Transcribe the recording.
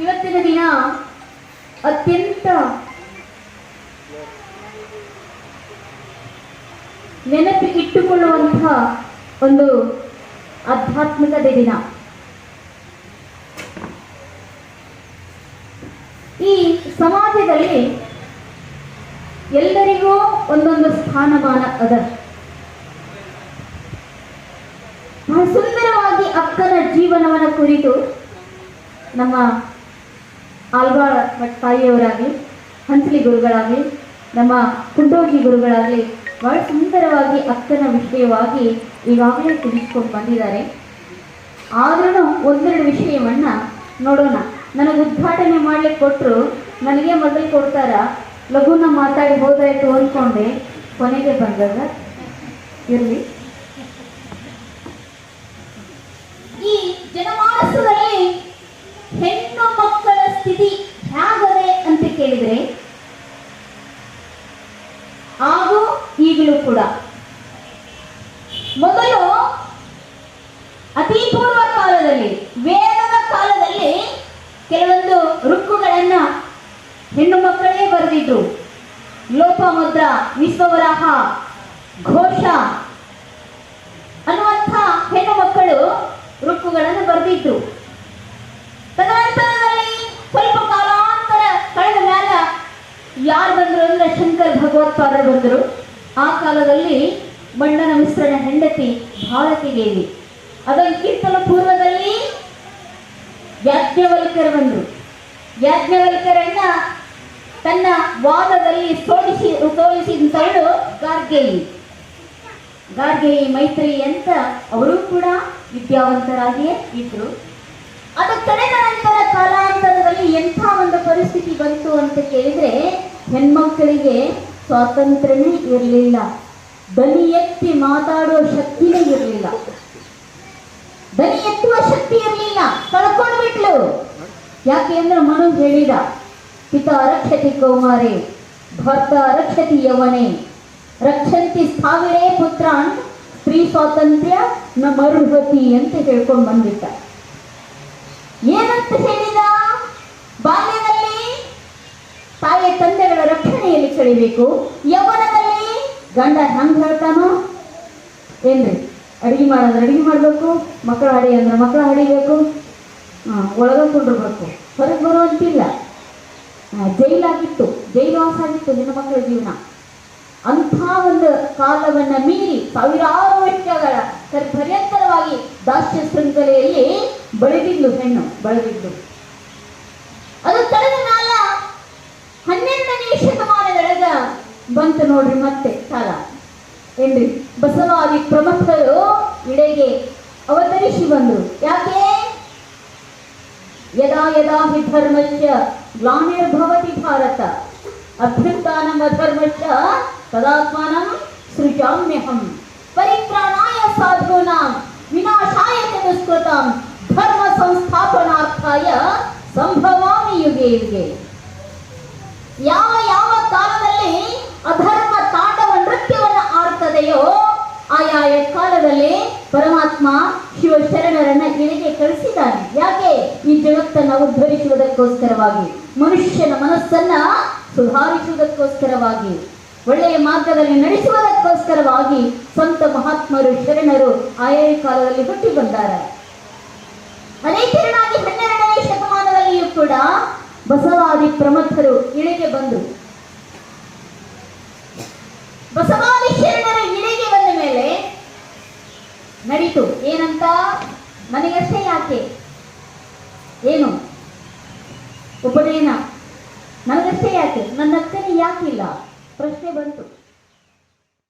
ಇವತ್ತಿನ ದಿನ ಅತ್ಯಂತ ನೆನಪಿಟ್ಟುಕೊಳ್ಳುವಂತಹ ಒಂದು ಆಧ್ಯಾತ್ಮಿಕದ ದಿನ. ಈ ಸಮಾಜದಲ್ಲಿ ಎಲ್ಲರಿಗೂ ಒಂದೊಂದು ಸ್ಥಾನಮಾನ ಅದ. ಸುಂದರವಾಗಿ ಅಕ್ಕನ ಜೀವನವನ್ನು ಕುರಿತು ನಮ್ಮ ಆಲ್ವಾಳ ತಾಯಿಯವರಾಗಲಿ, ಹಂಸಲಿ ಗುರುಗಳಾಗಲಿ, ನಮ್ಮ ಕುಂಡೋಗಿ ಗುರುಗಳಾಗಲಿ ಬಹಳ ಸುಂದರವಾಗಿ ಅಕ್ಕನ ವಿಷಯವಾಗಿ ಈಗಾಗಲೇ ತಿಳಿಸ್ಕೊಂಡು ಬಂದಿದ್ದಾರೆ. ಆದ್ರೂ ಒಂದೆರಡು ವಿಷಯವನ್ನು ನೋಡೋಣ. ನನಗೆ ಉದ್ಘಾಟನೆ ಮಾಡ್ಲಿಕ್ಕೆ ಕೊಟ್ಟರು, ನನಗೆ ಮೊದಲು ಕೊಡ್ತಾರ, ಲಘುನ ಮಾತಾಡಿ ಹೋದಾಯ್ತು ಅಂದ್ಕೊಂಡೆ, ಕೊನೆಗೆ ಬಂದದ. ಇರಲಿ. ಈ ಜನಮಾನಸದಲ್ಲಿ ಹೆಣ್ಣು ಮಕ್ಕಳ ಸ್ಥಿತಿ ಹೇಗದೆ ಅಂತ ಕೇಳಿದ್ರೆ, ಹಾಗೂ ಈಗಲೂ ಕೂಡ ಮೊದಲು ಅತಿ ಪೂರ್ವ ಕಾಲದಲ್ಲಿ, ವೇದದ ಕಾಲದಲ್ಲಿ ಕೆಲವೊಂದು ಋಕ್ಕುಗಳನ್ನ ಹೆಣ್ಣು ಮಕ್ಕಳೇ ಬರೆದಿದ್ರು. ಲೋಪಮುದ್ರ, ವಿಶ್ವವರಾಹ, ಘೋಷ ಅನ್ನುವಂಥ ಹೆಣ್ಣು ಮಕ್ಕಳು ಋಕ್ಕುಗಳನ್ನು ಬರೆದಿದ್ರು. ತದನಂತರದಲ್ಲಿ ಸ್ವಲ್ಪ ಕಾಲಾಂತರ ಕಳೆದ ಮೇಲೆ ಯಾರು ಬಂದರು ಅಂದ್ರೆ ಶಂಕರ ಭಗವತ್ಪಾದರು ಬಂದರು. ಆ ಕಾಲದಲ್ಲಿ ಮಣ್ಣನ ಮಿಶ್ರಣ ಹೆಂಡತಿ ಭಾರತಿ ದೇವಿ. ಅದಕ್ಕಿಂತಲೂ ಪೂರ್ವದಲ್ಲಿ ಯಾಜ್ಞವಲ್ಕ್ಯರು ಬಂದರು. ಯಾಜ್ಞವಲ್ಕ್ಯರನ್ನ ತನ್ನ ವಾದದಲ್ಲಿ ಸೋಲಿಸಿದವಳು ಗಾರ್ಗೇಯಿ ಮೈತ್ರಿ ಅಂತ ಅವರು ಕೂಡ ವಿದ್ಯಾವಂತರಾಗಿಯೇ ಇದ್ರು. ಅದು ಕಳೆದ ನಂತರ ಕಾಲಾಂತರದಲ್ಲಿ ಎಂಥ ಒಂದು ಪರಿಸ್ಥಿತಿ ಬಂತು ಅಂತ ಕೇಳಿದ್ರೆ, ಹೆಣ್ಮಕ್ಕಳಿಗೆ ಸ್ವಾತಂತ್ರ್ಯನೇ ಇರಲಿಲ್ಲ, ದನಿ ಎತ್ತಿ ಮಾತಾಡುವ ಶಕ್ತಿನೇ ಇರಲಿಲ್ಲ, ದನಿ ಎತ್ತುವ ಶಕ್ತಿ ಇರಲಿಲ್ಲ, ಕಳ್ಕೊಂಡ್ಬಿಟ್ಲು. ಯಾಕೆ ಅಂದ್ರೆ ಮನು ಹೇಳಿದ, ಪಿತಾ ರಕ್ಷತಿ ಕೌಮಾರೆ ಭರ್ತ ರಕ್ಷತಿ ಯವನೆ ರಕ್ಷಂತಿ ಸ್ಥಾವಿರೇ ಪುತ್ರಾನ್ ಸ್ತ್ರೀ ಸ್ವಾತಂತ್ರ್ಯ ನ ಮರುಹತಿ ಅಂತ ಹೇಳ್ಕೊಂಡು ಬಂದಿದ್ದ. ಏನಂತ ಹೇಳಿದ? ಬಾಲ್ಯದಲ್ಲಿ ತಾಯಿ ತಂದೆಗಳ ರಕ್ಷಣೆಯಲ್ಲಿ ಕಳಿಬೇಕು, ಯೌವನದಲ್ಲಿ ಗಂಡ ಹೆಂಗ್ ಹೇಳ್ತಾನೋ ಏನ್ರಿ, ಅಡಿಗೆ ಮಾಡೋದ್ರೆ ಅಡಿಗೆ ಮಾಡಬೇಕು, ಮಕ್ಕಳ ಹಡಿ ಅಂದ್ರೆ ಮಕ್ಕಳ ಹಡಿಬೇಕು, ಒಳಗ ಕುಂಡಿರ್ಬೇಕು, ಹೊರಗೆ ಬರುವಂತಿಲ್ಲ. ಜೈಲಾಗಿತ್ತು, ಜೈಲವಾಸ ಆಗಿತ್ತು ಹೆಣ್ಣು ಮಕ್ಕಳ ಜೀವನ. ಅಂಥ ಒಂದು ಕಾಲವನ್ನ ಮೀರಿ ಸಾವಿರಾರು ವರ್ಷಗಳ ಪರ್ಯಂತರವಾಗಿ ದಾಸ್ಯ ಶೃಂಖಲೆಯಲ್ಲಿ ಬೆಳೆದಿದ್ಲು ಹೆಣ್ಣು, ಬೆಳೆದಿದ್ದು. ಅದು ಕಳೆದ ಕಾಲ 12ನೇ ಶತಮಾನದೊಳಗ ಬಂತು ನೋಡ್ರಿ ಮತ್ತೆ ಕಾಲ ಏನ್ರಿ. ಬಸವಾದಿ ಪ್ರಮುಖರು ಇಡೆಗೆ ಅವತರಿಸಿ ಬಂದರು. ಯಾಕೆ? ಯದಾ ಯದಾ ಹಿ ಧರ್ಮಸ್ಯ ಗ್ಲಾನಿರ್ಭವತಿ ಭಾರತ ಅಭ್ಯುತ್ಥಾನಂ ಅಧರ್ಮಸ್ಯ ತದಾತ್ಮಾನಂ ಸೃಜಾಮ್ಯಹಂ ಪರಿತ್ರಾಣಾಯ ಸಾಧೂನಾಂ ವಿನಾಶಾಯ ಚ ದುಷ್ಕೃತಾಂ ಧರ್ಮ ಸಂಸ್ಥಾಪನಾರ್ಥಾಯ ಸಂಭವಾಮಿ ಯುಗೆ ಯುಗೆ. ಯಾವ ಯಾವ ಕಾಲದಲ್ಲಿ ಅಧರ್ಮ ತಾಂಡವ ನೃತ್ಯವನ್ನು ಆಡ್ತದೆಯೋ ಆಯಾಯ ಕಾಲದಲ್ಲಿ ಪರಮಾತ್ಮ ಶಿವಶರಣರನ್ನ ಇಲ್ಲಿಗೆ ಕಳಿಸಿದ್ದಾನೆ. ಯಾಕೆ? ಈ ಜಗತ್ತನ್ನು ಉದ್ಧರಿಸುವುದಕ್ಕೋಸ್ಕರವಾಗಿ, ಮನುಷ್ಯನ ಮನಸ್ಸನ್ನ ಸುಧಾರಿಸುವುದಕ್ಕೋಸ್ಕರವಾಗಿ, ಒಳ್ಳೆಯ ಮಾರ್ಗದಲ್ಲಿ ನಡೆಸುವುದಕ್ಕೋಸ್ಕರವಾಗಿ ಸಂತ ಮಹಾತ್ಮರು ಶರಣರು ಆಯಾಯ ಕಾಲದಲ್ಲಿ ಹುಟ್ಟಿ ಬಂದಾರೆ. ಅದೇ ತೆರನಾಗಿ 12ನೇ ಶತಮಾನದಲ್ಲಿಯೂ ಕೂಡ ಬಸವಾದಿ ಪ್ರಮುಖರು ಇಳಿಗೆ ಬಂದರು. ಬಸವಾದಿ ಶರಣರು ಇಳಿಗೆ ಬಂದ ಮೇಲೆ ನಡೀತು ಏನಂತ, ನನಗಷ್ಟೇ ಯಾಕೆ, ಏನು ಉಪನಯನ ನನಗಷ್ಟೇ ಯಾಕೆ, ನನ್ನ ಅಕ್ಕನಿಗೆ ಯಾಕಿಲ್ಲ ಪ್ರಶ್ನೆ ಬಂತು.